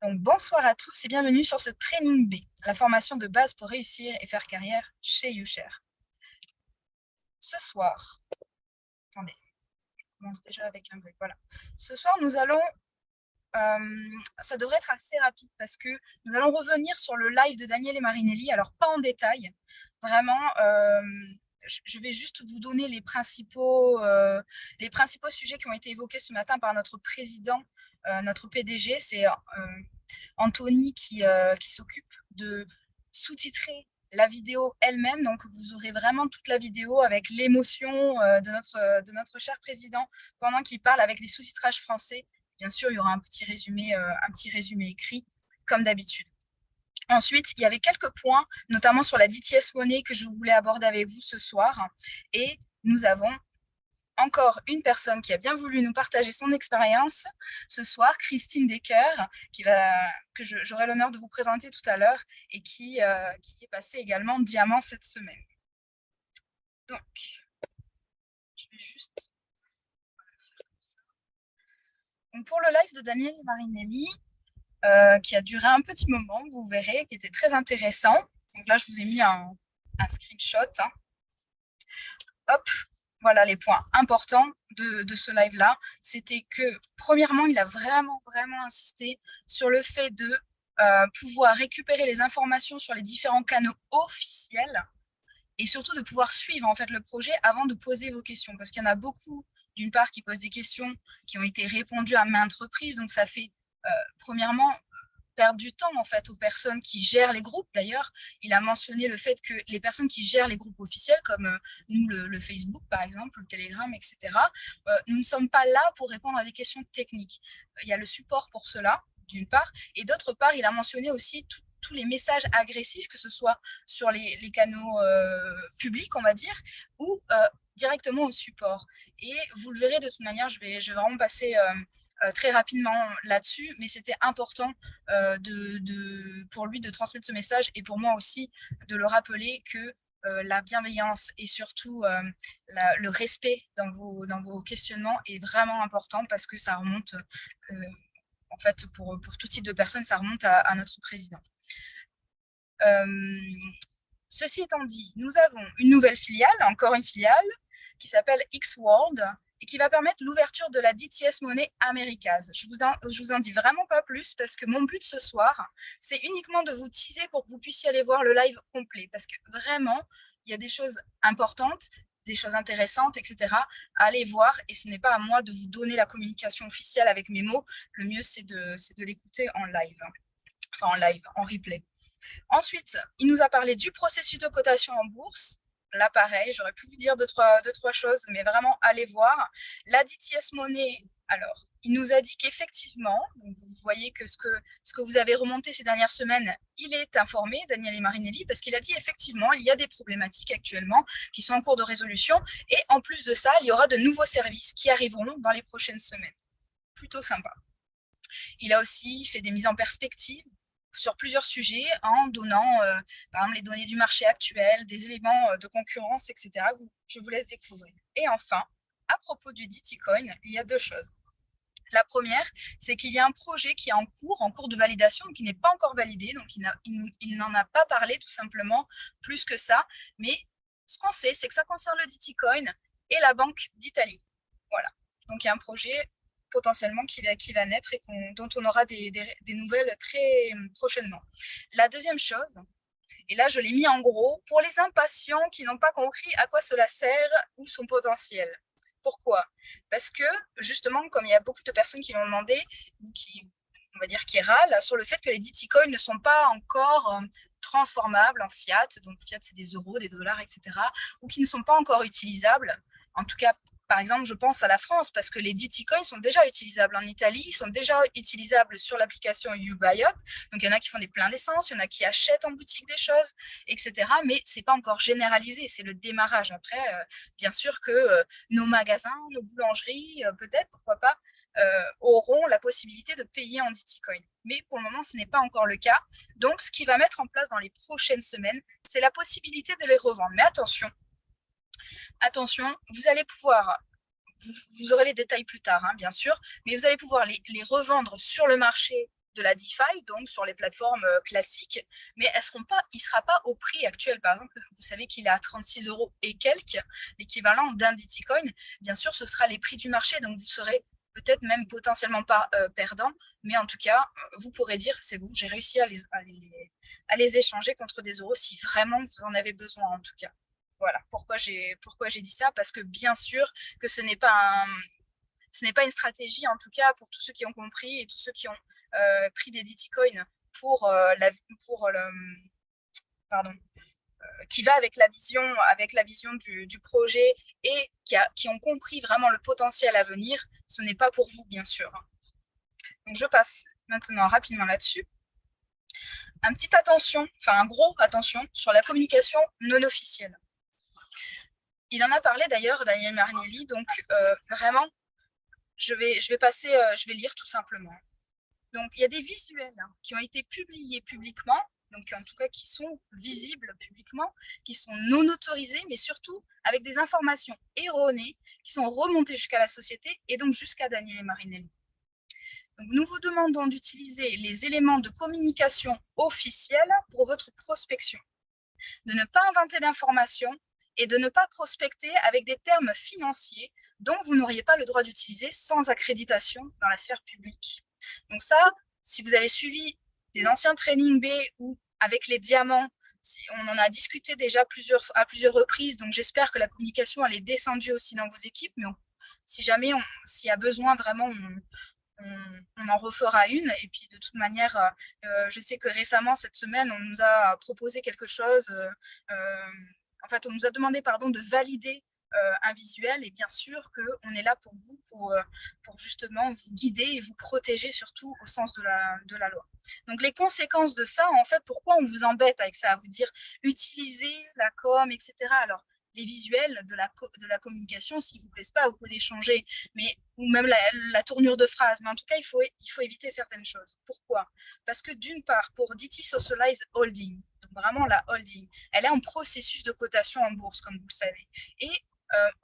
Donc, bonsoir à tous et bienvenue sur ce Training B, la formation de base pour réussir et faire carrière chez YouShare. Ce soir, attendez, je commence déjà avec un bruit, voilà. Ce soir, nous allons, ça devrait être assez rapide parce que nous allons revenir sur le live de Daniele Marinelli, alors pas en détail, vraiment, je vais juste vous donner les principaux sujets qui ont été évoqués ce matin par notre président, notre PDG, c'est Anthony qui s'occupe de sous-titrer la vidéo elle-même. Donc, vous aurez vraiment toute la vidéo avec l'émotion de notre cher président pendant qu'il parle avec les sous-titrages français. Bien sûr, il y aura un petit résumé écrit, comme d'habitude. Ensuite, il y avait quelques points, notamment sur la DTS Money que je voulais aborder avec vous ce soir. Et nous avons encore une personne qui a bien voulu nous partager son expérience ce soir, Christine Decker, que j'aurai l'honneur de vous présenter tout à l'heure et qui est passée également diamant cette semaine. Donc, je vais juste faire comme ça. Donc, pour le live de Daniele Marinelli, qui a duré un petit moment, vous verrez, qui était très intéressant. Donc là, je vous ai mis un screenshot. Hein. Hop, voilà les points importants de ce live-là. C'était que, premièrement, il a vraiment, vraiment insisté sur le fait de pouvoir récupérer les informations sur les différents canaux officiels et surtout de pouvoir suivre en fait le projet avant de poser vos questions. Parce qu'il y en a beaucoup, d'une part, qui posent des questions qui ont été répondues à maintes reprises. Donc, ça fait, premièrement, perdre du temps en fait aux personnes qui gèrent les groupes. D'ailleurs, il a mentionné le fait que les personnes qui gèrent les groupes officiels, comme nous le Facebook par exemple, le Telegram, etc., nous ne sommes pas là pour répondre à des questions techniques. Il y a le support pour cela, d'une part, et d'autre part, il a mentionné aussi tous les messages agressifs, que ce soit sur les canaux publics, on va dire, ou directement au support. Et vous le verrez de toute manière, je vais vraiment passer très rapidement là-dessus, mais c'était important pour lui de transmettre ce message et pour moi aussi de le rappeler que la bienveillance et surtout le respect dans vos questionnements est vraiment important parce que ça remonte, en fait, pour tout type de personnes, ça remonte à notre président. Ceci étant dit, nous avons une nouvelle filiale, encore une filiale, qui s'appelle X-World et qui va permettre l'ouverture de la DTS Money Americas. Je vous en dis vraiment pas plus parce que mon but ce soir, c'est uniquement de vous teaser pour que vous puissiez aller voir le live complet parce que vraiment, il y a des choses importantes, des choses intéressantes, etc. à aller voir et ce n'est pas à moi de vous donner la communication officielle avec mes mots. Le mieux, c'est de l'écouter en live, enfin en live, en replay. Ensuite, il nous a parlé du processus de cotation en bourse. Là, pareil, j'aurais pu vous dire deux, trois choses, mais vraiment, allez voir. La DTS Money, alors, il nous a dit qu'effectivement, vous voyez que ce que vous avez remonté ces dernières semaines, il est informé, Daniele Marinelli, parce qu'il a dit effectivement, il y a des problématiques actuellement qui sont en cours de résolution. Et en plus de ça, il y aura de nouveaux services qui arriveront dans les prochaines semaines. Plutôt sympa. Il a aussi fait des mises en perspective sur plusieurs sujets en donnant, par exemple, les données du marché actuel, des éléments de concurrence, etc. Je vous laisse découvrir. Et enfin, à propos du DTCoin, il y a deux choses. La première, c'est qu'il y a un projet qui est en cours de validation, qui n'est pas encore validé, donc il n'en a pas parlé tout simplement plus que ça. Mais ce qu'on sait, c'est que ça concerne le DTCoin et la Banque d'Italie. Voilà. Donc il y a un projet potentiellement qui va naître et dont on aura des nouvelles très prochainement. La deuxième chose, et là je l'ai mis en gros, pour les impatients qui n'ont pas compris à quoi cela sert ou son potentiel. Pourquoi? Parce que justement, comme il y a beaucoup de personnes qui l'ont demandé, on va dire qui râlent sur le fait que les DTCoins ne sont pas encore transformables en fiat, donc fiat c'est des euros, des dollars, etc., ou qui ne sont pas encore utilisables, en tout cas par exemple, je pense à la France parce que les DTCoins sont déjà utilisables en Italie, ils sont déjà utilisables sur l'application YouBuyUp. Donc, il y en a qui font des pleins d'essence, il y en a qui achètent en boutique des choses, etc. Mais ce n'est pas encore généralisé, c'est le démarrage. Après, bien sûr que nos magasins, nos boulangeries, peut-être, pourquoi pas, auront la possibilité de payer en DTCoin. Mais pour le moment, ce n'est pas encore le cas. Donc, ce qui va mettre en place dans les prochaines semaines, c'est la possibilité de les revendre. Mais attention, vous allez pouvoir, vous aurez les détails plus tard, hein, bien sûr, mais vous allez pouvoir les revendre sur le marché de la DeFi, donc sur les plateformes classiques, mais il ne sera pas au prix actuel. Par exemple, vous savez qu'il est à 36 euros et quelques, l'équivalent d'un Bitcoin. Bien sûr, ce sera les prix du marché, donc vous serez peut-être même potentiellement pas perdant, mais en tout cas, vous pourrez dire, c'est bon, j'ai réussi à les échanger contre des euros si vraiment vous en avez besoin en tout cas. Voilà, pourquoi j'ai dit ça, parce que bien sûr que ce n'est pas une stratégie, en tout cas pour tous ceux qui ont compris et tous ceux qui ont pris des Bitcoins pour, pour le, pardon, qui va avec la vision du projet et qui ont compris vraiment le potentiel à venir. Ce n'est pas pour vous, bien sûr. Donc je passe maintenant rapidement là-dessus. Un gros attention sur la communication non officielle. Il en a parlé d'ailleurs, Daniel Marinelli, donc vraiment, je vais lire tout simplement. Donc, il y a des visuels qui ont été publiés publiquement, donc en tout cas qui sont visibles publiquement, qui sont non autorisés, mais surtout avec des informations erronées qui sont remontées jusqu'à la société et donc jusqu'à Daniel Marinelli. Donc, nous vous demandons d'utiliser les éléments de communication officiels pour votre prospection, de ne pas inventer d'informations et de ne pas prospecter avec des termes financiers dont vous n'auriez pas le droit d'utiliser sans accréditation dans la sphère publique. Donc ça, si vous avez suivi des anciens training B ou avec les diamants, on en a discuté déjà à plusieurs reprises, donc j'espère que la communication elle est descendue aussi dans vos équipes, mais si jamais s'il y a besoin vraiment, on en refera une. Et puis de toute manière, je sais que récemment, cette semaine, on nous a proposé quelque chose. En fait, on nous a demandé de valider un visuel. Et bien sûr qu'on est là pour vous, pour justement vous guider et vous protéger surtout au sens de la loi. Donc les conséquences de ça, en fait, pourquoi on vous embête avec ça, à vous dire utiliser la com, etc. Alors, les visuels de la communication, s'ils ne vous plaisent pas, vous pouvez les changer, ou même la tournure de phrase. Mais en tout cas, il faut éviter certaines choses. Pourquoi? Parce que d'une part, pour DT Socialize Holding, donc vraiment la holding, elle est en processus de cotation en bourse, comme vous le savez. Et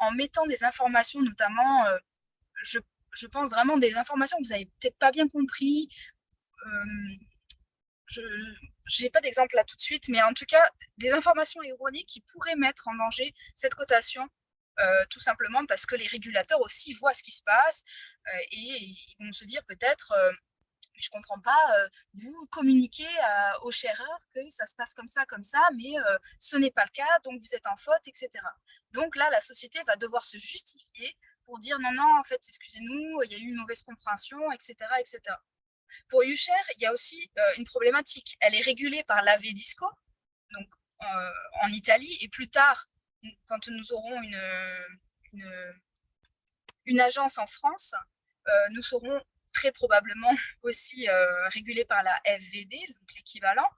en mettant des informations, notamment, je pense vraiment des informations que vous n'avez peut-être pas bien compris. Je n'ai pas d'exemple là tout de suite, mais en tout cas, des informations erronées qui pourraient mettre en danger cette cotation, tout simplement parce que les régulateurs aussi voient ce qui se passe et ils vont se dire peut-être, je ne comprends pas, vous communiquez aux sharers que ça se passe comme ça, mais ce n'est pas le cas, donc vous êtes en faute, etc. Donc là, la société va devoir se justifier pour dire non, non, en fait, excusez-nous, il y a eu une mauvaise compréhension, etc., etc. Pour UShare, il y a aussi une problématique. Elle est régulée par l'Avedisco, donc en Italie, et plus tard, quand nous aurons une agence en France, nous serons très probablement aussi régulés par la FVD, donc l'équivalent.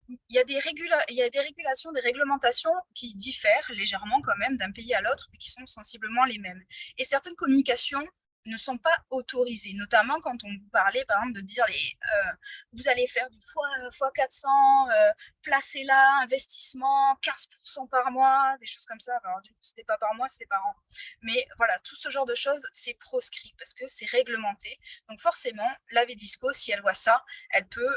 Il y a des régulations, des réglementations qui diffèrent légèrement quand même d'un pays à l'autre, mais qui sont sensiblement les mêmes. Et certaines communications ne sont pas autorisées, notamment quand on vous parlait, par exemple, de dire vous allez faire du fois 400, placez là, investissement, 15% par mois, des choses comme ça. Alors, du coup, c'était pas par mois, c'était par an. Mais voilà, tout ce genre de choses, c'est proscrit parce que c'est réglementé. Donc forcément, la Vedisco, si elle voit ça, elle peut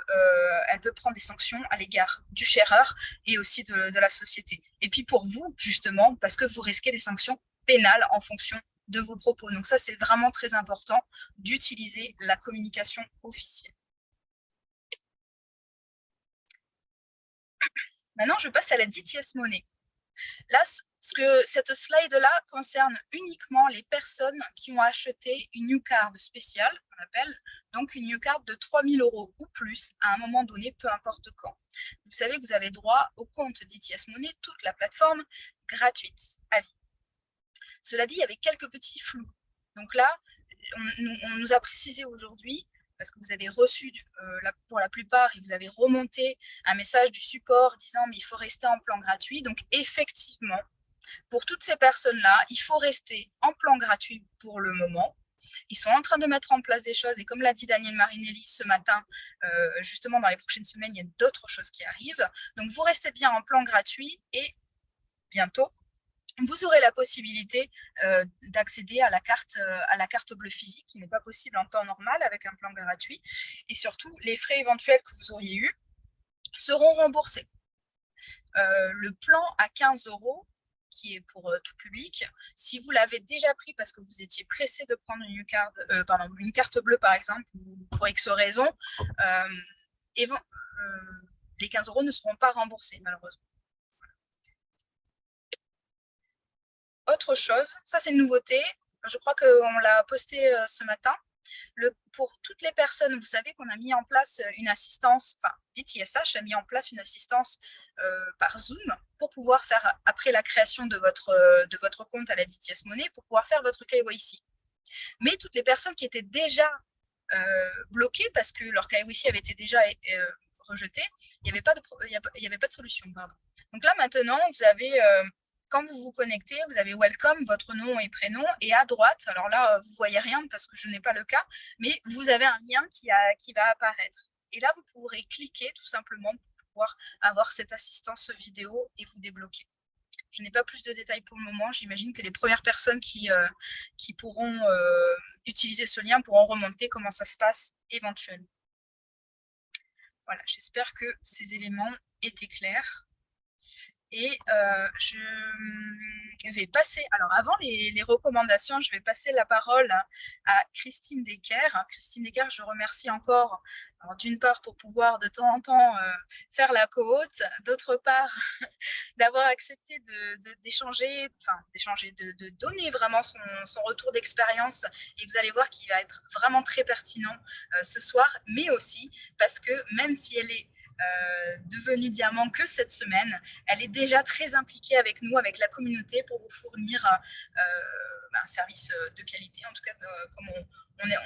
prendre des sanctions à l'égard du sharer et aussi de la société. Et puis pour vous, justement, parce que vous risquez des sanctions pénales en fonction de vos propos. Donc ça, c'est vraiment très important d'utiliser la communication officielle. Maintenant, je passe à la DTS monnaie. Là, cette slide-là concerne uniquement les personnes qui ont acheté une new card spéciale, qu'on appelle, donc une new card de 3 000 € ou plus à un moment donné, peu importe quand. Vous savez que vous avez droit au compte d'ITS Money, toute la plateforme gratuite à vie. Cela dit, il y avait quelques petits flous. Donc là, on nous a précisé aujourd'hui, parce que vous avez reçu pour la plupart et vous avez remonté un message du support disant mais il faut rester en plan gratuit. Donc effectivement, pour toutes ces personnes-là, il faut rester en plan gratuit pour le moment. Ils sont en train de mettre en place des choses et comme l'a dit Daniel Marinelli ce matin, justement dans les prochaines semaines, il y a d'autres choses qui arrivent. Donc vous restez bien en plan gratuit et bientôt, vous aurez la possibilité d'accéder à la carte bleue physique, qui n'est pas possible en temps normal avec un plan gratuit. Et surtout, les frais éventuels que vous auriez eus seront remboursés. Le plan à 15 €, qui est pour tout public, si vous l'avez déjà pris parce que vous étiez pressé de prendre une carte bleue, par exemple, ou pour X raison, les 15 € ne seront pas remboursés, malheureusement. Autre chose, ça c'est une nouveauté, je crois qu'on l'a posté ce matin. Pour toutes les personnes, vous savez qu'on a mis en place une assistance, enfin, DTSH a mis en place une assistance par Zoom pour pouvoir faire, après la création de votre compte à la DTS Money, pour pouvoir faire votre KYC. Mais toutes les personnes qui étaient déjà bloquées parce que leur KYC avait été déjà rejeté, il n'y avait pas de solution. Pardon. Donc là, maintenant, vous avez quand vous vous connectez, vous avez welcome, votre nom et prénom, et à droite, alors là, vous voyez rien parce que je n'ai pas le cas, mais vous avez un lien qui va apparaître. Et là, vous pourrez cliquer tout simplement pour pouvoir avoir cette assistance vidéo et vous débloquer. Je n'ai pas plus de détails pour le moment. J'imagine que les premières personnes qui pourront utiliser ce lien pourront remonter comment ça se passe éventuellement. Voilà, j'espère que ces éléments étaient clairs. Et je vais passer, alors avant les recommandations, je vais passer la parole à Christine Decker. Christine Decker, je remercie encore, d'une part pour pouvoir de temps en temps faire la co-hôte, d'autre part d'avoir accepté d'échanger, de donner vraiment son retour d'expérience. Et vous allez voir qu'il va être vraiment très pertinent ce soir, mais aussi parce que même si elle est devenue diamant que cette semaine, elle est déjà très impliquée avec nous, avec la communauté, pour vous fournir un service de qualité, en tout cas comme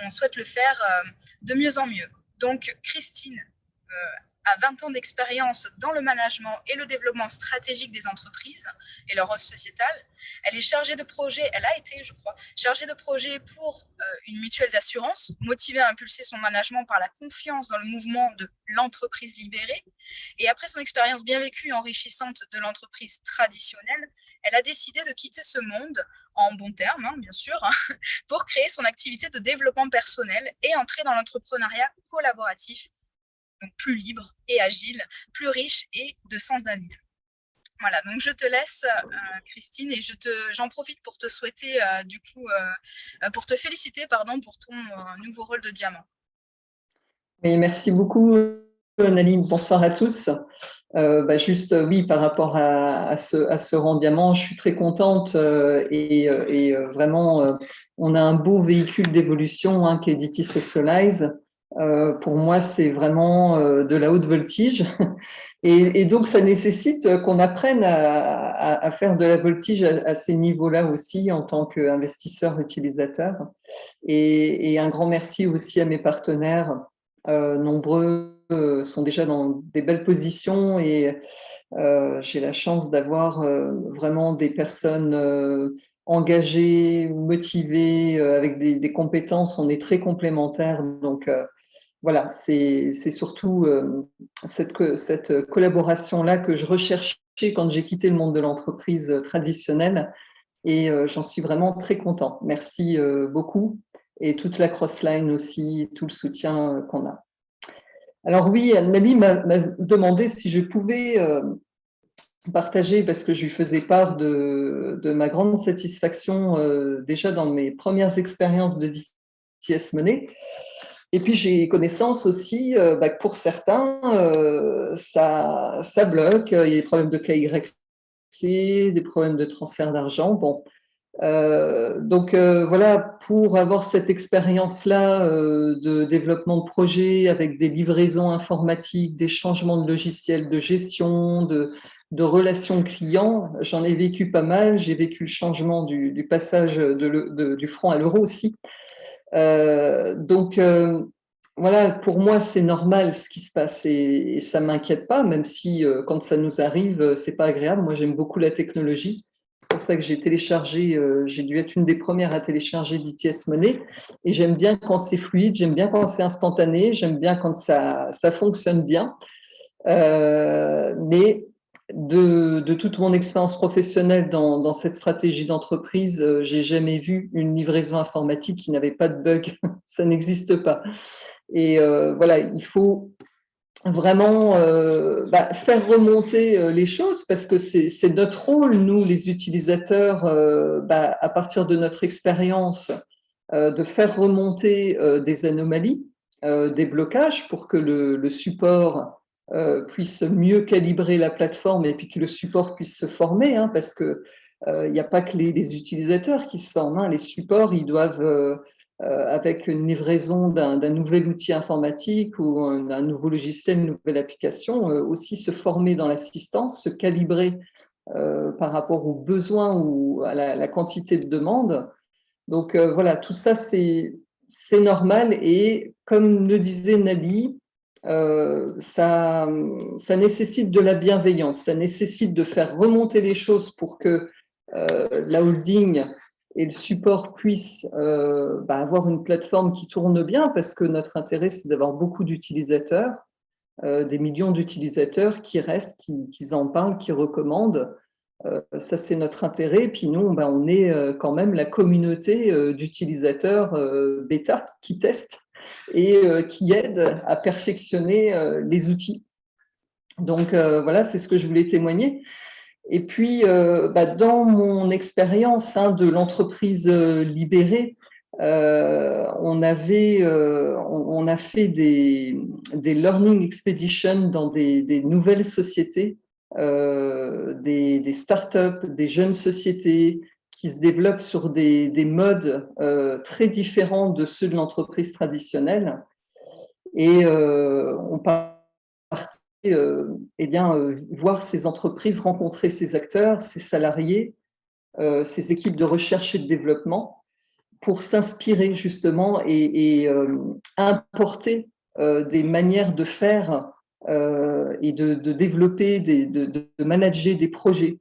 on souhaite le faire de mieux en mieux. Donc Christine a 20 ans d'expérience dans le management et le développement stratégique des entreprises et leur offre sociétale. Elle est chargée de projet, elle a été, je crois, chargée de projet pour une mutuelle d'assurance, motivée à impulser son management par la confiance dans le mouvement de l'entreprise libérée. Et après son expérience bien vécue et enrichissante de l'entreprise traditionnelle, elle a décidé de quitter ce monde, en bons termes, bien sûr, pour créer son activité de développement personnel et entrer dans l'entrepreneuriat collaboratif, donc plus libre et agile, plus riche et de sens d'avenir. Voilà, donc je te laisse, Christine, et j'en profite pour te souhaiter, pour te féliciter, pour ton nouveau rôle de diamant. Et merci beaucoup, Naline. Bonsoir à tous. Juste, oui, par rapport à ce rang diamant, je suis très contente et vraiment, on a un beau véhicule d'évolution qui est DT Socialize. Pour moi, c'est vraiment de la haute voltige. Et donc, ça nécessite qu'on apprenne à faire de la voltige à ces niveaux-là aussi en tant qu'investisseur utilisateur. Et un grand merci aussi à mes partenaires. Nombreux sont déjà dans des belles positions et j'ai la chance d'avoir vraiment des personnes engagées, motivées, avec des compétences. On est très complémentaires. Donc, voilà, c'est surtout cette collaboration-là que je recherchais quand j'ai quitté le monde de l'entreprise traditionnelle et j'en suis vraiment très content. Merci beaucoup et toute la crossline aussi, tout le soutien qu'on a. Alors oui, Anne-Marie m'a demandé si je pouvais partager, parce que je lui faisais part de ma grande satisfaction déjà dans mes premières expériences de DTS Money. Et puis, j'ai connaissance aussi que pour certains, ça bloque. Il y a des problèmes de KYC, des problèmes de transfert d'argent. Bon. Donc, voilà, pour avoir cette expérience-là de développement de projet avec des livraisons informatiques, des changements de logiciels de gestion, de relations clients, j'en ai vécu pas mal. J'ai vécu le changement du passage du franc à l'euro aussi. Donc, voilà, pour moi, c'est normal ce qui se passe et ça ne m'inquiète pas, même si quand ça nous arrive, ce n'est pas agréable. Moi, j'aime beaucoup la technologie. C'est pour ça que j'ai téléchargé, j'ai dû être une des premières à télécharger DTS Money. Et j'aime bien quand c'est fluide, j'aime bien quand c'est instantané, j'aime bien quand ça fonctionne bien. Mais de toute mon expérience professionnelle dans cette stratégie d'entreprise, j'ai jamais vu une livraison informatique qui n'avait pas de bug. Ça n'existe pas. Et voilà, il faut vraiment faire remonter les choses parce que c'est notre rôle, nous, les utilisateurs, à partir de notre expérience, de faire remonter des anomalies, des blocages pour que le support puisse mieux calibrer la plateforme et puis que le support puisse se former, hein, parce que il n'y a pas que les utilisateurs qui se forment, hein, les supports, ils doivent, avec une livraison d'un nouvel outil informatique ou un nouveau logiciel, une nouvelle application, aussi se former dans l'assistance, se calibrer par rapport aux besoins ou à la quantité de demandes. Donc voilà, tout ça, c'est normal. Et comme le disait Nali, ça nécessite de la bienveillance, ça nécessite de faire remonter les choses pour que la holding et le support puissent avoir une plateforme qui tourne bien, parce que notre intérêt, c'est d'avoir beaucoup d'utilisateurs, des millions d'utilisateurs qui restent, qui en parlent, qui recommandent. Ça, c'est notre intérêt. Puis nous, on est quand même la communauté d'utilisateurs bêta qui testent et qui aident à perfectionner les outils. Donc voilà, c'est ce que je voulais témoigner. Et puis, dans mon expérience de l'entreprise libérée, on a fait des learning expeditions dans des nouvelles sociétés, des startups, des jeunes sociétés qui se développent sur des modes très différents de ceux de l'entreprise traditionnelle. Et on partait voir ces entreprises, rencontrer ces acteurs, ces salariés, ces équipes de recherche et de développement, pour s'inspirer justement et importer des manières de faire et de développer, de manager des projets,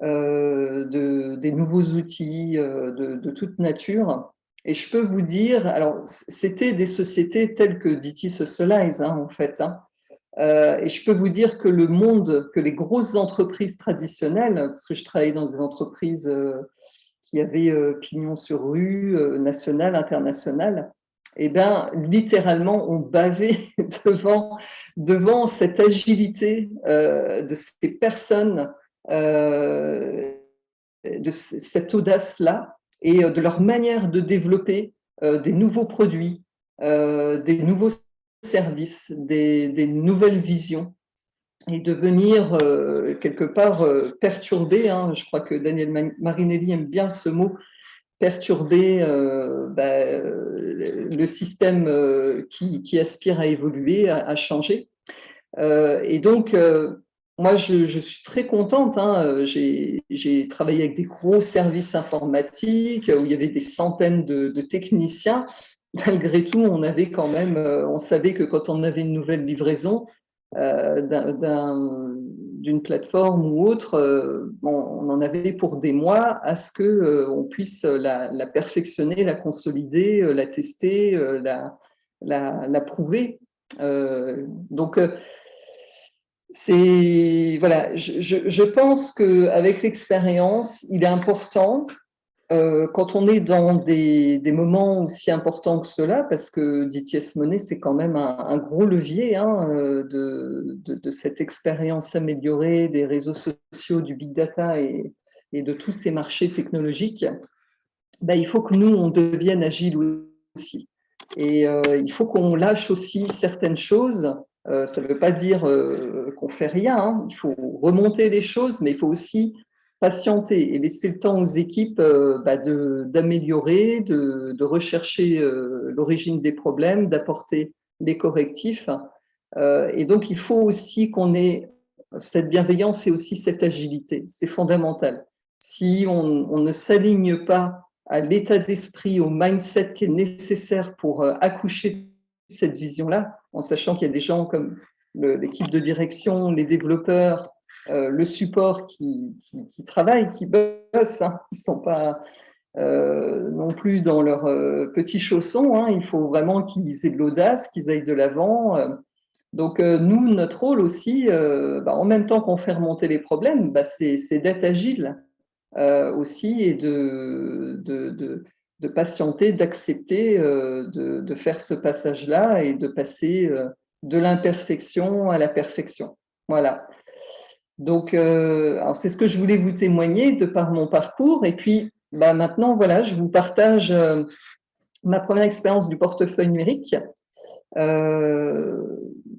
des nouveaux outils de toute nature. Et je peux vous dire, alors c'était des sociétés telles que DT Socialize, en fait, et je peux vous dire que le monde, que les grosses entreprises traditionnelles, parce que je travaillais dans des entreprises qui avaient pignon sur rue, nationales, internationales, eh bien, littéralement, on bavait devant cette agilité de ces personnes, de cette audace-là, et de leur manière de développer des nouveaux produits, des nouveaux services, des nouvelles visions, et de venir quelque part perturber, je crois que Daniel Marinelli aime bien ce mot, perturber le système qui aspire à évoluer, à changer. Et donc, moi, je suis très contente. J'ai travaillé avec des gros services informatiques où il y avait des centaines de techniciens. Malgré tout, on avait quand même, on savait que quand on avait une nouvelle livraison d'une plateforme ou autre, on en avait pour des mois à ce qu'on puisse la perfectionner, la consolider, la tester, la prouver. Donc, voilà, je pense qu'avec l'expérience, il est important, quand on est dans des moments aussi importants que cela, parce que DTS Money, c'est quand même un gros levier de cette expérience améliorée des réseaux sociaux, du big data et de tous ces marchés technologiques. Il faut que nous, on devienne agiles aussi. Et il faut qu'on lâche aussi certaines choses. Ça ne veut pas dire qu'on fait rien. Il faut remonter les choses, mais il faut aussi patienter et laisser le temps aux équipes d'améliorer, de rechercher l'origine des problèmes, d'apporter les correctifs. Et donc, il faut aussi qu'on ait cette bienveillance et aussi cette agilité. C'est fondamental. Si on ne s'aligne pas à l'état d'esprit, au mindset qui est nécessaire pour accoucher de cette vision-là, en sachant qu'il y a des gens comme l'équipe de direction, les développeurs, le support qui travaillent, qui bossent, ils ne sont pas non plus dans leurs petits chaussons, il faut vraiment qu'ils aient de l'audace, qu'ils aillent de l'avant. Donc, nous, notre rôle aussi, en même temps qu'on fait remonter les problèmes, c'est d'être agile aussi et de patienter, d'accepter de faire ce passage-là et de passer de l'imperfection à la perfection. Voilà. Donc, c'est ce que je voulais vous témoigner de par mon parcours. Et puis, maintenant, voilà, je vous partage ma première expérience du portefeuille numérique,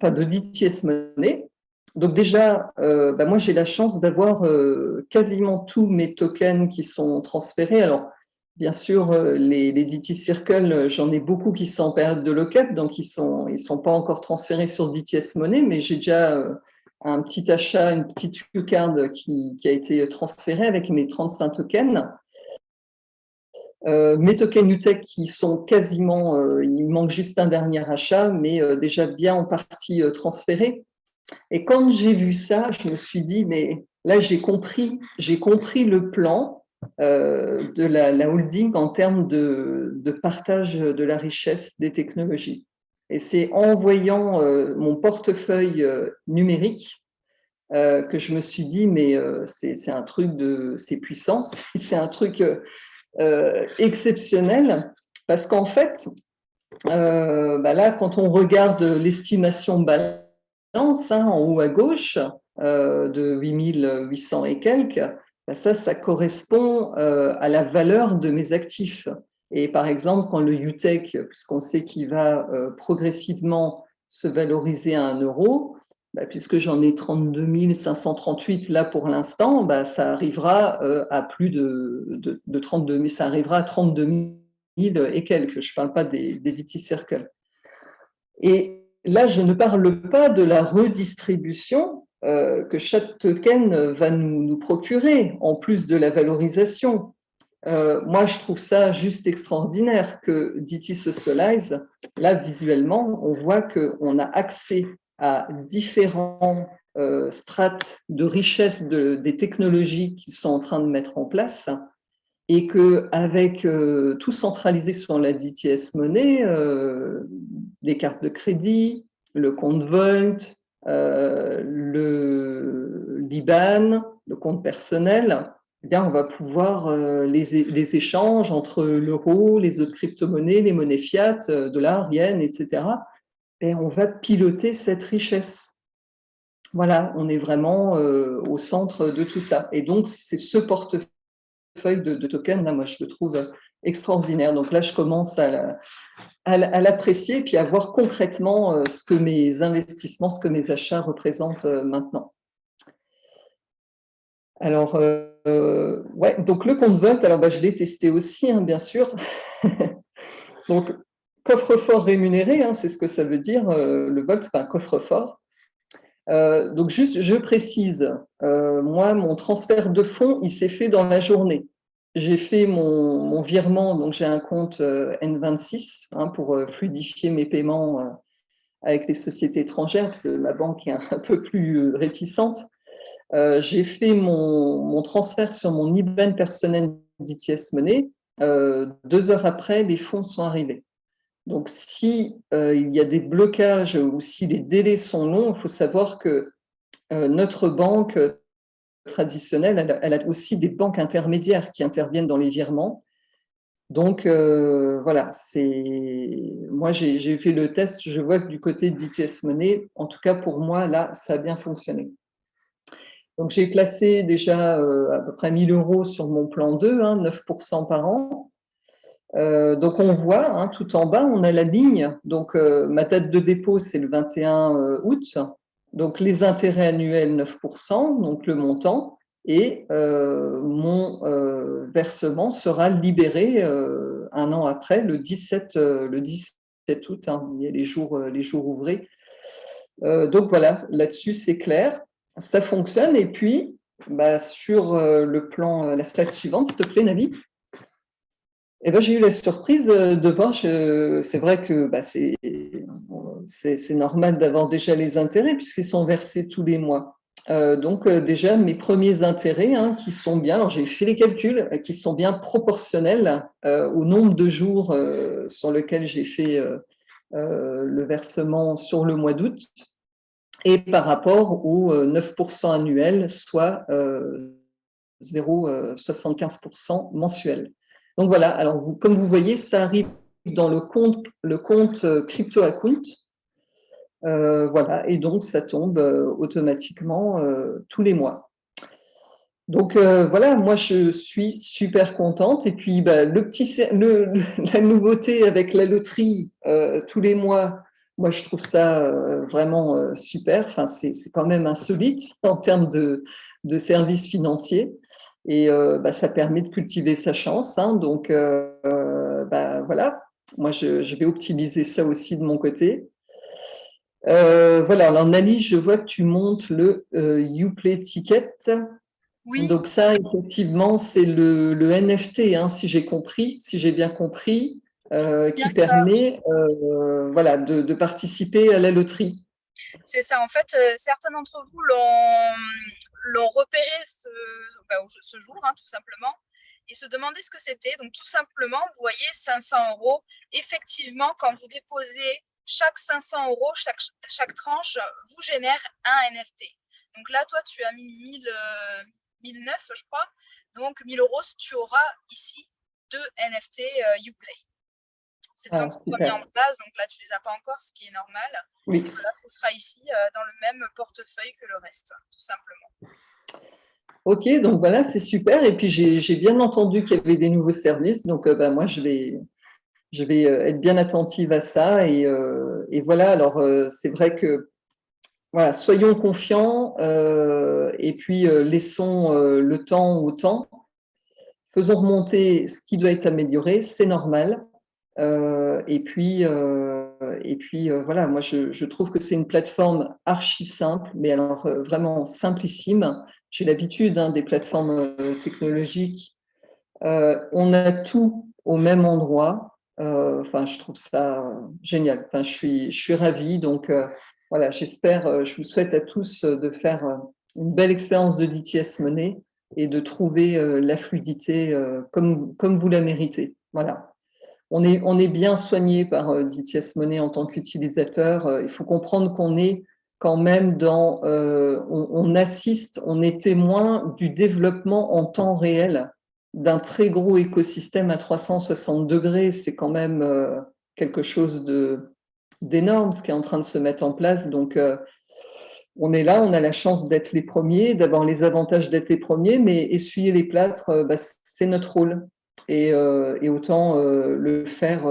de DTS Money. Donc déjà, moi, j'ai la chance d'avoir quasiment tous mes tokens qui sont transférés. Alors, bien sûr, les DT Circle, j'en ai beaucoup qui sont en période de lock-up, donc ils sont pas encore transférés sur DTS Money, mais j'ai déjà un petit achat, une petite U-card qui a été transférée avec mes 35 tokens. Mes tokens UTech qui sont quasiment, il manque juste un dernier achat, mais déjà bien en partie transférés. Et quand j'ai vu ça, je me suis dit, mais là, j'ai compris le plan de la holding en termes de partage de la richesse des technologies. Et c'est en voyant mon portefeuille numérique que je me suis dit, mais c'est un truc c'est puissant, c'est un truc exceptionnel, parce qu'en fait, là, quand on regarde l'estimation balance en haut à gauche de 8800 et quelques, ça correspond à la valeur de mes actifs. Et par exemple, quand le UTech, puisqu'on sait qu'il va progressivement se valoriser à 1 euro, puisque j'en ai 32 538 là pour l'instant, ça arrivera à plus de 32 000, ça arrivera à 32 000 et quelques. Je ne parle pas des DT Circle. Et là, je ne parle pas de la redistribution que chaque token va nous procurer, en plus de la valorisation. Moi, je trouve ça juste extraordinaire que DT Socialize, là, visuellement, on voit qu'on a accès à différents strates de richesse des technologies qui sont en train de mettre en place et qu'avec tout centralisé sur la DTS Money, les cartes de crédit, le compte Volt, l'IBAN, le compte personnel, eh bien, on va pouvoir les échanges entre l'euro, les autres crypto-monnaies, les monnaies fiat, dollars, yens, etc. Et on va piloter cette richesse. Voilà, on est vraiment au centre de tout ça. Et donc, c'est ce portefeuille de tokens, là, moi, je le trouve extraordinaire. Donc là, je commence à l'apprécier et puis à voir concrètement ce que mes investissements, ce que mes achats représentent maintenant. Alors, ouais, donc le compte Volt, alors je l'ai testé aussi, hein, bien sûr. Donc, coffre-fort rémunéré, hein, c'est ce que ça veut dire, le Volt, enfin, coffre-fort. Donc, juste, je précise, moi, mon transfert de fonds, il s'est fait dans la journée. J'ai fait mon virement, donc j'ai un compte N26 pour fluidifier mes paiements avec les sociétés étrangères, parce que ma banque est un peu plus réticente. J'ai fait mon transfert sur mon IBAN personnel d'ITS Money. 2 heures après, les fonds sont arrivés. Donc, si il y a des blocages ou si les délais sont longs, il faut savoir que notre banque traditionnelle, elle a aussi des banques intermédiaires qui interviennent dans les virements. Donc, voilà, moi, j'ai fait le test, je vois que du côté d'ITS Money, en tout cas pour moi, là, ça a bien fonctionné. Donc, j'ai placé déjà à peu près 1 000 € sur mon plan 2, 9% par an. Donc, on voit, tout en bas, on a la ligne. Donc, ma date de dépôt, c'est le 21 août. Donc, les intérêts annuels, 9%, donc le montant. Et mon versement sera libéré 1 an après, le 17 août. Il y a les jours ouvrés. Donc, voilà, là-dessus, c'est clair. Ça fonctionne. Et puis, sur le plan, la slide suivante, s'il te plaît, Navi. J'ai eu la surprise de voir, c'est vrai que c'est normal d'avoir déjà les intérêts puisqu'ils sont versés tous les mois. Donc déjà, mes premiers intérêts qui sont bien, alors j'ai fait les calculs, qui sont bien proportionnels au nombre de jours sur lequel j'ai fait le versement sur le mois d'août. et par rapport aux 9% annuels, soit 0,75% mensuel. Donc voilà, alors comme vous voyez, ça arrive dans le compte crypto account. Voilà, et donc ça tombe automatiquement tous les mois. Donc voilà, moi je suis super contente. Et puis la nouveauté avec la loterie tous les mois, moi je trouve ça vraiment super. Enfin, c'est quand même insolite en termes de services financiers. Et ça permet de cultiver sa chance. Hein. Donc voilà, moi je vais optimiser ça aussi de mon côté. Voilà, alors Nali, je vois que tu montes le Uplay Ticket. Oui, Donc ça, effectivement, c'est le NFT, hein, si j'ai bien compris, bien qui ça. permet voilà, de participer à la loterie. C'est ça. En fait, certains d'entre vous l'ont repéré ce jour, hein, tout simplement, et se demandaient ce que c'était. Donc, tout simplement, vous voyez, 500 euros. Effectivement, quand vous déposez chaque 500 euros, chaque tranche vous génère un NFT. Donc là, toi, tu as mis 1009, je crois. Donc, 1000 euros, tu auras ici 2 NFT Uplay. C'est le temps Ah, que ce soit mis en super. place, donc là, tu ne les as pas encore, ce qui est normal. Oui. Et voilà, ce sera ici dans le même portefeuille que le reste, tout simplement. Ok, donc voilà, c'est super. Et puis j'ai bien entendu qu'il y avait des nouveaux services, donc moi je vais être bien attentive à ça. Et voilà, alors c'est vrai que voilà, soyons confiants et puis laissons le temps au temps. Faisons remonter ce qui doit être amélioré, c'est normal. Et puis voilà, moi je trouve que c'est une plateforme archi simple, mais alors vraiment simplissime. J'ai l'habitude des plateformes technologiques. On a tout au même endroit. Enfin, je trouve ça génial. Enfin, je suis ravie. Donc voilà, j'espère, je vous souhaite à tous de faire une belle expérience de DTS Money et de trouver la fluidité comme vous la méritez. Voilà. On est bien soigné par DTS Money en tant qu'utilisateur. Il faut comprendre qu'on est quand même on assiste, on est témoin du développement en temps réel d'un très gros écosystème à 360 degrés. C'est quand même quelque chose d'énorme ce qui est en train de se mettre en place. Donc, on est là, on a la chance d'être les premiers, d'avoir les avantages d'être les premiers, mais essuyer les plâtres, c'est notre rôle. Et autant le faire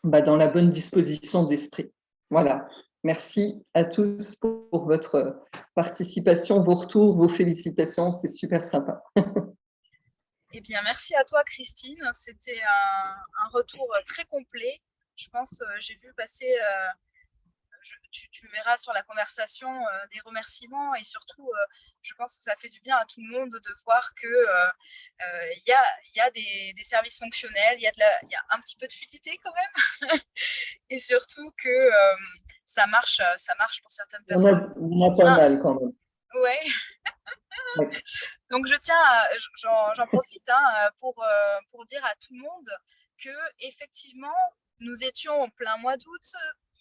dans la bonne disposition d'esprit. Voilà. Merci à tous pour votre participation, vos retours, vos félicitations. C'est super sympa. Eh bien, merci à toi, Christine. C'était un retour très complet. Je pense, j'ai vu passer, tu verras sur la conversation des remerciements et surtout, je pense que ça fait du bien à tout le monde de voir que y a des services fonctionnels, il y a un petit peu de fluidité quand même, et surtout que ça marche pour certaines personnes. On a pas Ah, mal quand même. ouais. Ouais. Donc j'en profite pour dire à tout le monde que effectivement nous étions en plein mois d'août.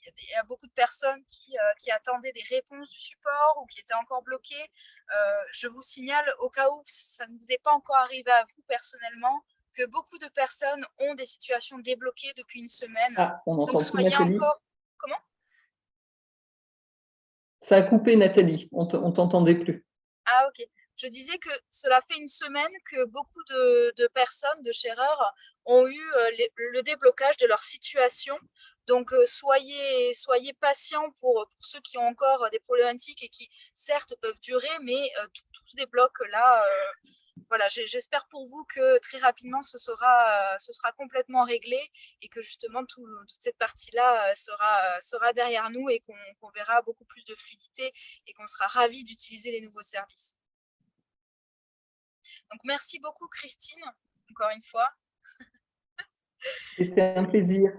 Il y a beaucoup de personnes qui attendaient des réponses du support ou qui étaient encore bloquées. Je vous signale au cas où ça ne vous est pas encore arrivé à vous personnellement que beaucoup de personnes ont des situations débloquées depuis une semaine. Ah, on Donc n'entend plus soyez Nathalie. encore... Comment? Ça a coupé Nathalie, on t'entendait plus. Ah, ok. Je disais que cela fait une semaine que beaucoup de personnes, de sharers, ont eu le déblocage de leur situation. Donc, soyez patients pour ceux qui ont encore des problématiques et qui, certes, peuvent durer, mais tout se débloque là. Voilà, j'espère pour vous que très rapidement, ce sera complètement réglé et que justement, toute cette partie-là sera derrière nous et qu'on verra beaucoup plus de fluidité et qu'on sera ravis d'utiliser les nouveaux services. Donc, merci beaucoup, Christine, encore une fois. C'était un plaisir.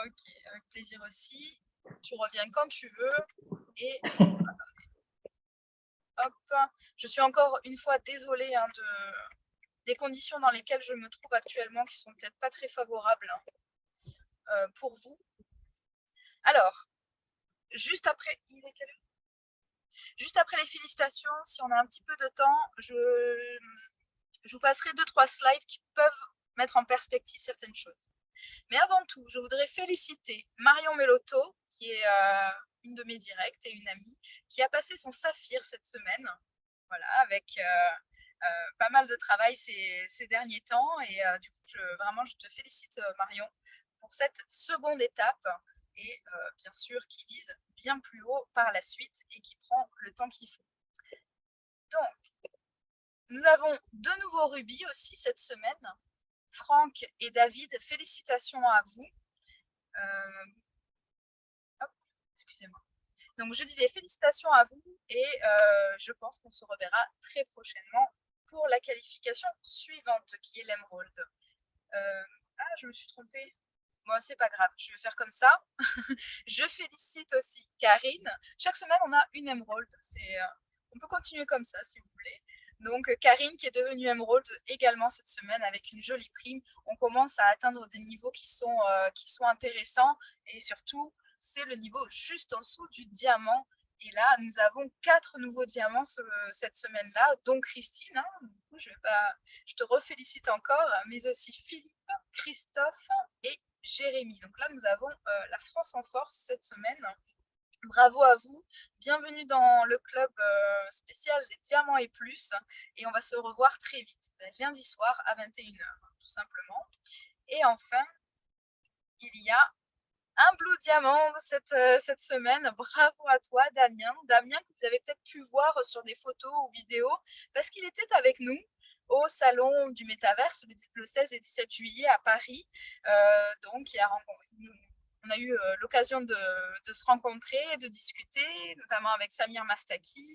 Ok, avec plaisir aussi. Tu reviens quand tu veux. Et hop, je suis encore une fois désolée des conditions dans lesquelles je me trouve actuellement, qui sont peut-être pas très favorables pour vous. Alors, juste après, juste après les félicitations, si on a un petit peu de temps, je vous passerai 2-3 slides qui peuvent mettre en perspective certaines choses. Mais avant tout, je voudrais féliciter Marion Melotto, qui est une de mes directs et une amie, qui a passé son saphir cette semaine, voilà, avec pas mal de travail ces derniers temps. Et du coup, vraiment, je te félicite, Marion, pour cette seconde étape et bien sûr qui vise bien plus haut par la suite et qui prend le temps qu'il faut. Donc, nous avons deux nouveaux rubis aussi cette semaine. Franck et David, félicitations à vous. Excusez-moi. Donc, je disais félicitations à vous et je pense qu'on se reverra très prochainement pour la qualification suivante qui est l'Emerald. Je me suis trompée. Bon, c'est pas grave, je vais faire comme ça. Je félicite aussi Karine. Chaque semaine, on a une Emerald. On peut continuer comme ça si vous voulez. Donc, Karine qui est devenue Emerald également cette semaine avec une jolie prime. On commence à atteindre des niveaux qui sont intéressants et surtout, c'est le niveau juste en dessous du diamant. Et là, nous avons 4 nouveaux diamants cette semaine-là, dont Christine. Du coup, je te refélicite encore, mais aussi Philippe, Christophe et Jérémy. Donc là, nous avons la France en force cette semaine. Bravo à vous, bienvenue dans le club spécial des diamants et plus, et on va se revoir très vite, lundi soir à 21h, tout simplement. Et enfin, il y a un Blue Diamant cette semaine. Bravo à toi, Damien. Damien, que vous avez peut-être pu voir sur des photos ou vidéos, parce qu'il était avec nous au salon du Métaverse le 16 et 17 juillet à Paris. Donc, on a eu l'occasion de se rencontrer, de discuter, notamment avec Samir Mastaki.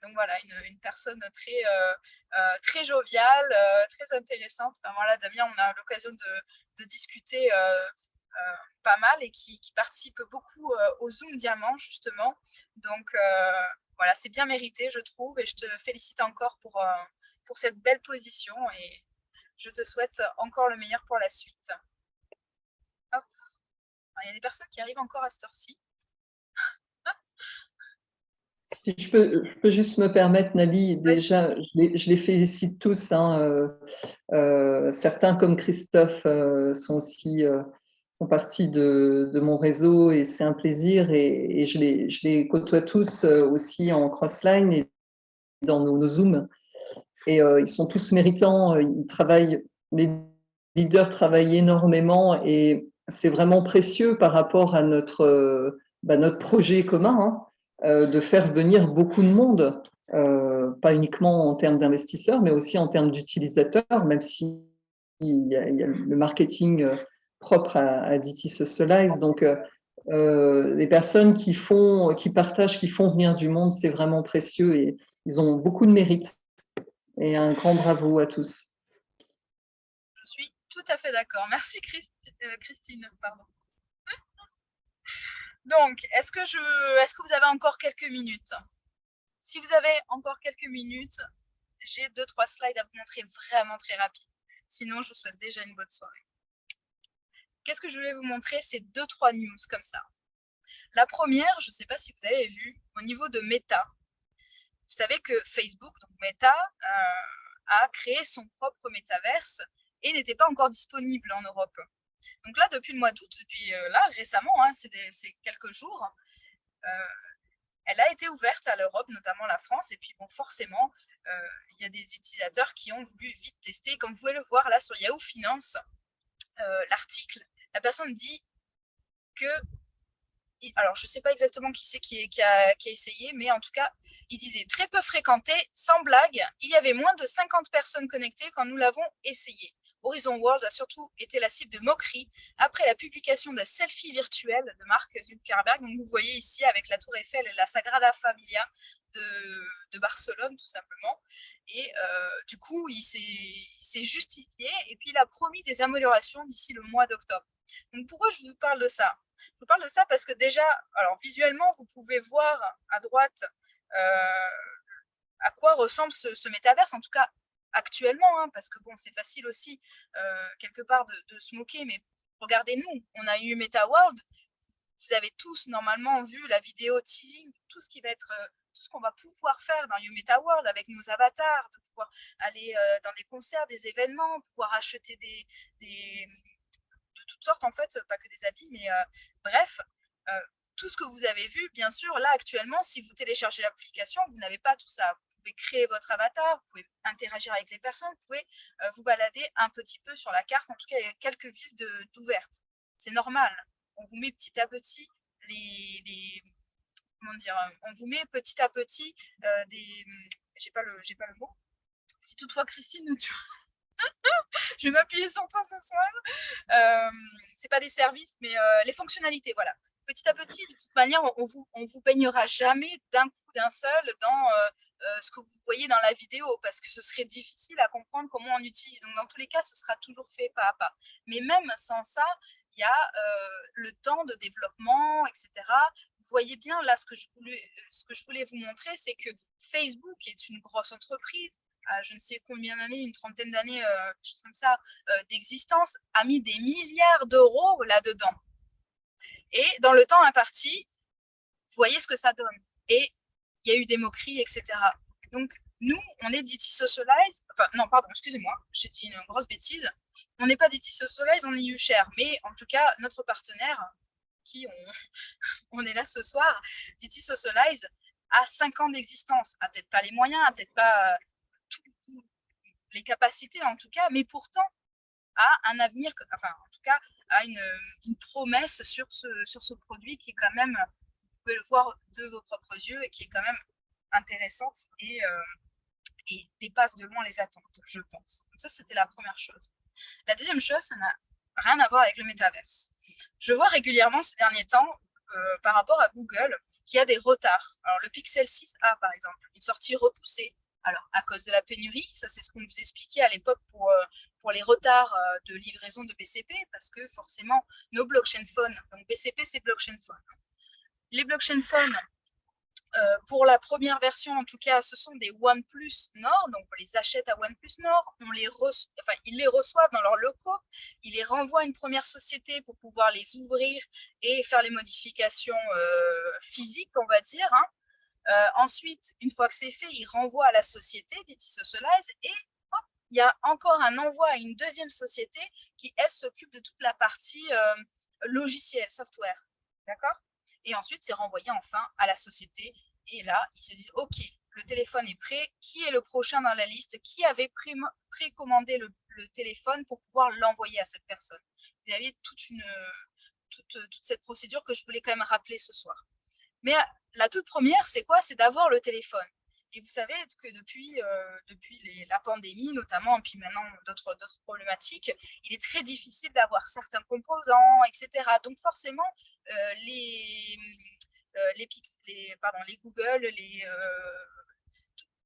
Donc voilà, une personne très joviale, très intéressante. Enfin, voilà, Damien, on a l'occasion de discuter pas mal et qui participe beaucoup au Zoom Diamant justement. Donc voilà, c'est bien mérité je trouve et je te félicite encore pour cette belle position et je te souhaite encore le meilleur pour la suite. Hop. Alors, il y a des personnes qui arrivent encore à cette heure-ci. Si je peux juste me permettre, Nali, déjà, je les félicite tous. Hein, certains, comme Christophe, font partie de mon réseau et c'est un plaisir. Et je les côtoie tous aussi en crossline et dans nos Zooms. Et ils sont tous méritants. Les leaders travaillent énormément et c'est vraiment précieux par rapport à notre projet commun. De faire venir beaucoup de monde, pas uniquement en termes d'investisseurs, mais aussi en termes d'utilisateurs, même s'il y a le marketing propre à DT Socialize. Donc, les personnes qui partagent, qui font venir du monde, c'est vraiment précieux et ils ont beaucoup de mérite. Et un grand bravo à tous. Je suis tout à fait d'accord. Merci Christine. Pardon. Donc, est-ce que vous avez encore quelques minutes? Si vous avez encore quelques minutes, j'ai 2-3 slides à vous montrer vraiment très rapide. Sinon, je vous souhaite déjà une bonne soirée. Qu'est-ce que je voulais vous montrer? C'est 2-3 news comme ça. La première, je ne sais pas si vous avez vu, au niveau de Meta. Vous savez que Facebook, donc Meta, a créé son propre métaverse et n'était pas encore disponible en Europe. Donc là, depuis le mois d'août, depuis là récemment, c'est quelques jours, elle a été ouverte à l'Europe, notamment la France. Et puis bon, forcément, il y a des utilisateurs qui ont voulu vite tester. Comme vous pouvez le voir là sur Yahoo Finance, l'article, la personne dit que, alors je ne sais pas exactement qui c'est qui a essayé, mais en tout cas, il disait très peu fréquenté, sans blague, il y avait moins de 50 personnes connectées quand nous l'avons essayé. Horizon World a surtout été la cible de moqueries après la publication d'un selfie virtuel de Mark Zuckerberg. Donc vous voyez ici avec la Tour Eiffel et la Sagrada Familia de Barcelone, tout simplement. Et du coup, il s'est justifié et puis il a promis des améliorations d'ici le mois d'octobre. Donc pourquoi je vous parle de ça? Je vous parle de ça parce que déjà, alors visuellement, vous pouvez voir à droite à quoi ressemble ce métaverse, en tout cas actuellement, parce que bon, c'est facile aussi quelque part de se moquer, mais regardez-nous, on a eu MetaWorld, Vous avez tous normalement vu la vidéo teasing, tout ce qui va être, tout ce qu'on va pouvoir faire dans You Meta World avec nos avatars, de pouvoir aller dans des concerts, des événements, pouvoir acheter de toutes sortes en fait, pas que des habits, mais bref, tout ce que vous avez vu, bien sûr, là actuellement, si vous téléchargez l'application, vous n'avez pas tout ça. Vous pouvez créer votre avatar, vous pouvez interagir avec les personnes, vous pouvez vous balader un petit peu sur la carte. En tout cas, il y a quelques villes d'ouvertes. C'est normal. On vous met petit à petit comment dire, on vous met petit à petit des, j'ai pas le mot. Si toutefois Christine, je vais m'appuyer sur toi ce soir. C'est pas des services, mais les fonctionnalités, voilà. Petit à petit, de toute manière, on vous baignera jamais d'un coup, d'un seul dans ce que vous voyez dans la vidéo, parce que ce serait difficile à comprendre comment on utilise. Donc, dans tous les cas, ce sera toujours fait pas à pas. Mais même sans ça, il y a le temps de développement, etc. Vous voyez bien, là, ce que je voulais vous montrer, c'est que Facebook est une grosse entreprise, à je ne sais combien d'années, une trentaine d'années, quelque chose comme ça, d'existence, a mis des milliards d'euros là-dedans. Et dans le temps imparti, vous voyez ce que ça donne. Et il y a eu des moqueries, etc. Donc, nous, on est DT Socialize. Enfin, non, pardon, excusez-moi, j'ai dit une grosse bêtise. On n'est pas DT Socialize, on est YouShare. Mais en tout cas, notre partenaire, qui on est là ce soir, DT Socialize, a 5 ans d'existence. A peut-être pas les moyens, a peut-être pas les capacités en tout cas, mais pourtant a un avenir, enfin en tout cas a une promesse sur ce produit qui est quand même, vous pouvez le voir de vos propres yeux, et qui est quand même intéressante et dépasse de loin les attentes, je pense. Donc ça, c'était la première chose. La deuxième chose, ça n'a rien à voir avec le métaverse. Je vois régulièrement ces derniers temps, par rapport à Google, qu'il y a des retards. Alors le Pixel 6a, par exemple, une sortie repoussée. Alors, à cause de la pénurie, ça c'est ce qu'on vous expliquait à l'époque pour les retards de livraison de BCP, parce que forcément, nos blockchain phones, donc BCP c'est blockchain phone. Les blockchain phones, pour la première version, en tout cas, ce sont des OnePlus Nord, donc on les achète à OnePlus Nord, ils les reçoivent dans leurs locaux, ils les renvoient à une première société pour pouvoir les ouvrir et faire les modifications physiques, on va dire. Hein. Ensuite, une fois que c'est fait, ils renvoient à la société, DT Socialize, et hop, il y a encore un envoi à une deuxième société qui, elle, s'occupe de toute la partie logicielle, software. D'accord? Et ensuite, c'est renvoyé enfin à la société. Et là, ils se disent, OK, le téléphone est prêt. Qui est le prochain dans la liste? Qui avait précommandé le téléphone pour pouvoir l'envoyer à cette personne? Vous avez toute cette procédure que je voulais quand même rappeler ce soir. Mais la toute première, c'est quoi? C'est d'avoir le téléphone. Et vous savez que depuis la pandémie, notamment, et puis maintenant d'autres problématiques, il est très difficile d'avoir certains composants, etc. Donc forcément, les Google,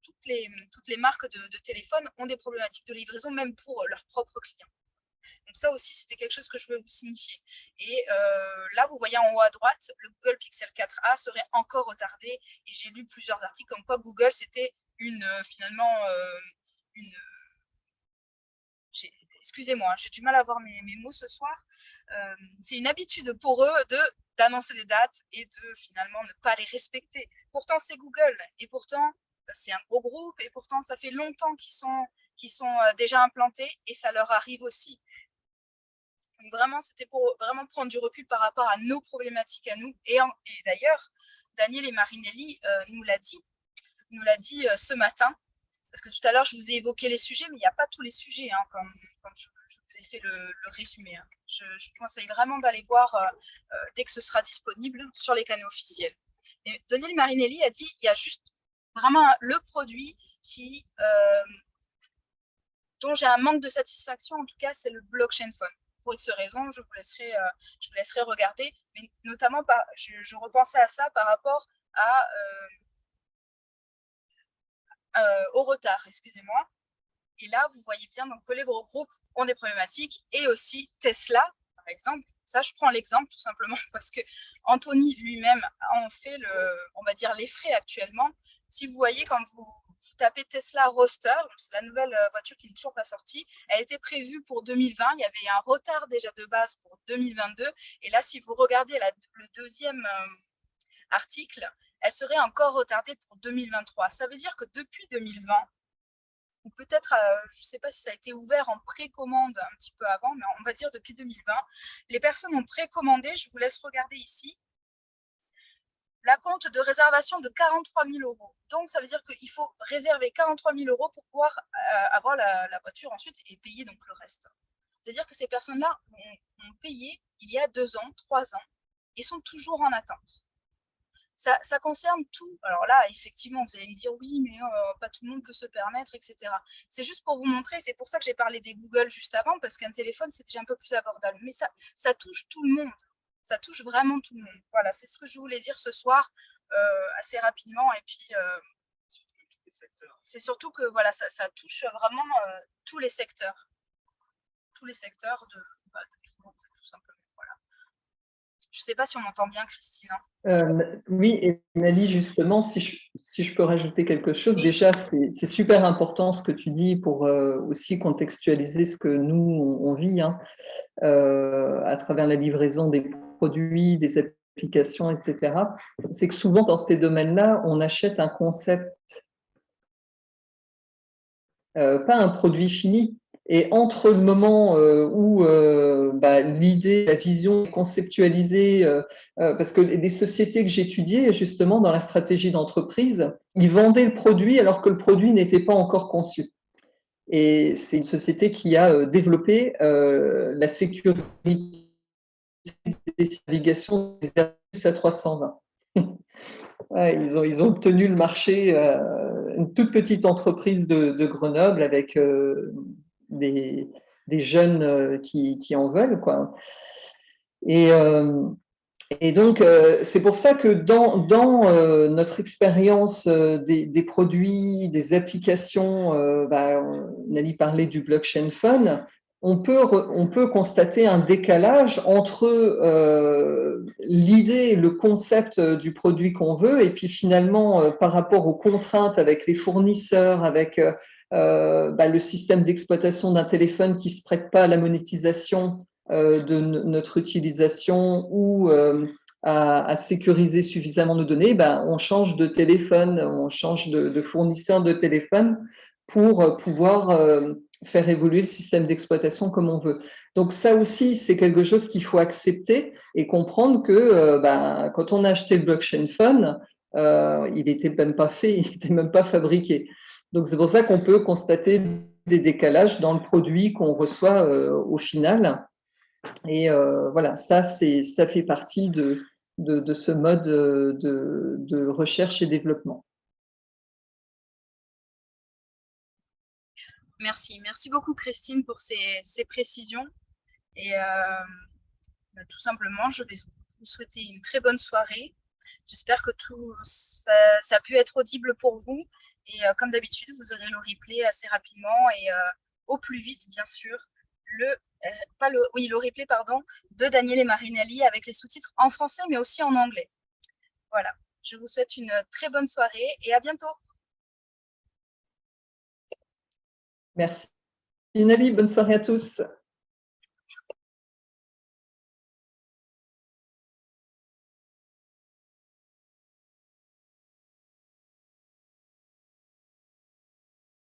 toutes les marques de téléphone ont des problématiques de livraison, même pour leurs propres clients. Donc ça aussi, c'était quelque chose que je veux vous signifier. Et là, vous voyez en haut à droite, le Google Pixel 4a serait encore retardé. Et j'ai lu plusieurs articles comme quoi Google, c'était finalement une... Excusez-moi, j'ai du mal à voir mes mots ce soir. C'est une habitude pour eux d'annoncer des dates et de finalement ne pas les respecter. Pourtant, c'est Google. Et pourtant, c'est un gros groupe. Et pourtant, ça fait longtemps qu'ils sont déjà implantés. Et ça leur arrive aussi. Donc vraiment, c'était pour vraiment prendre du recul par rapport à nos problématiques à nous. Et d'ailleurs, Daniel et Marinelli nous l'a dit ce matin, parce que tout à l'heure, je vous ai évoqué les sujets, mais il n'y a pas tous les sujets, hein, comme je vous ai fait le résumé. Hein. Je vous conseille vraiment d'aller voir dès que ce sera disponible sur les canaux officiels. Et Daniel Marinelli a dit il y a juste vraiment le produit dont j'ai un manque de satisfaction, en tout cas, c'est le blockchain phone. Pour X raisons, je vous laisserai regarder, mais notamment, je repensais à ça par rapport au retard, excusez-moi. Et là, vous voyez bien donc, que les gros groupes ont des problématiques, et aussi Tesla, par exemple. Ça, je prends l'exemple tout simplement parce que Anthony lui-même en fait on va dire, les frais actuellement. Si vous voyez, quand vous vous tapez Tesla Roadster, c'est la nouvelle voiture qui n'est toujours pas sortie. Elle était prévue pour 2020. Il y avait un retard déjà de base pour 2022. Et là, si vous regardez le deuxième article, elle serait encore retardée pour 2023. Ça veut dire que depuis 2020, ou peut-être, je ne sais pas si ça a été ouvert en précommande un petit peu avant, mais on va dire depuis 2020, les personnes ont précommandé, je vous laisse regarder ici, la compte de réservation de 43 000 euros. Donc, ça veut dire qu'il faut réserver 43 000 euros pour pouvoir avoir la voiture ensuite et payer donc le reste. C'est-à-dire que ces personnes-là ont payé il y a 2 ans, 3 ans, et sont toujours en attente. Ça concerne tout. Alors là, effectivement, vous allez me dire, oui, mais pas tout le monde peut se permettre, etc. C'est juste pour vous montrer, c'est pour ça que j'ai parlé des Google juste avant, parce qu'un téléphone, c'est déjà un peu plus abordable. Mais ça touche tout le monde. Ça touche vraiment tout le monde. Voilà, c'est ce que je voulais dire ce soir, assez rapidement. Et puis, c'est surtout que voilà, ça touche vraiment tous les secteurs. Tous les secteurs de tout simplement. Voilà. Je ne sais pas si on m'entend bien, Christine. Oui, et Nali, justement, si je peux rajouter quelque chose, déjà, c'est super important ce que tu dis pour aussi contextualiser ce que nous, on vit hein, à travers la livraison des produits, des applications, etc. C'est que souvent, dans ces domaines-là, on achète un concept, pas un produit fini. Et entre le moment où l'idée, la vision est conceptualisée, parce que les sociétés que j'étudiais justement dans la stratégie d'entreprise, ils vendaient le produit alors que le produit n'était pas encore conçu. Et c'est une société qui a développé la sécurité des navigations des Airbus A320. Ouais, ils ont obtenu le marché, une toute petite entreprise de Grenoble avec des jeunes qui en veulent, quoi. Et donc, c'est pour ça que dans notre expérience des produits, des applications, on allait parler du blockchain phone, on peut constater un décalage entre l'idée, le concept du produit qu'on veut, et puis finalement, par rapport aux contraintes avec les fournisseurs, avec le système d'exploitation d'un téléphone qui ne se prête pas à la monétisation de notre utilisation ou à sécuriser suffisamment nos données, on change de téléphone, on change de fournisseur de téléphone pour pouvoir faire évoluer le système d'exploitation comme on veut. Donc ça aussi, c'est quelque chose qu'il faut accepter et comprendre que quand on a acheté le blockchain phone, il n'était même pas fait, il n'était même pas fabriqué. Donc c'est pour ça qu'on peut constater des décalages dans le produit qu'on reçoit au final. Et voilà, ça fait partie de ce mode de recherche et développement. Merci beaucoup Christine pour ces précisions. Et tout simplement, je vais vous souhaiter une très bonne soirée. J'espère que tout ça a pu être audible pour vous. Et comme d'habitude, vous aurez le replay assez rapidement et au plus vite, bien sûr, le replay de Daniele Marinelli avec les sous-titres en français, mais aussi en anglais. Voilà, je vous souhaite une très bonne soirée et à bientôt. Merci Nali, bonne soirée à tous.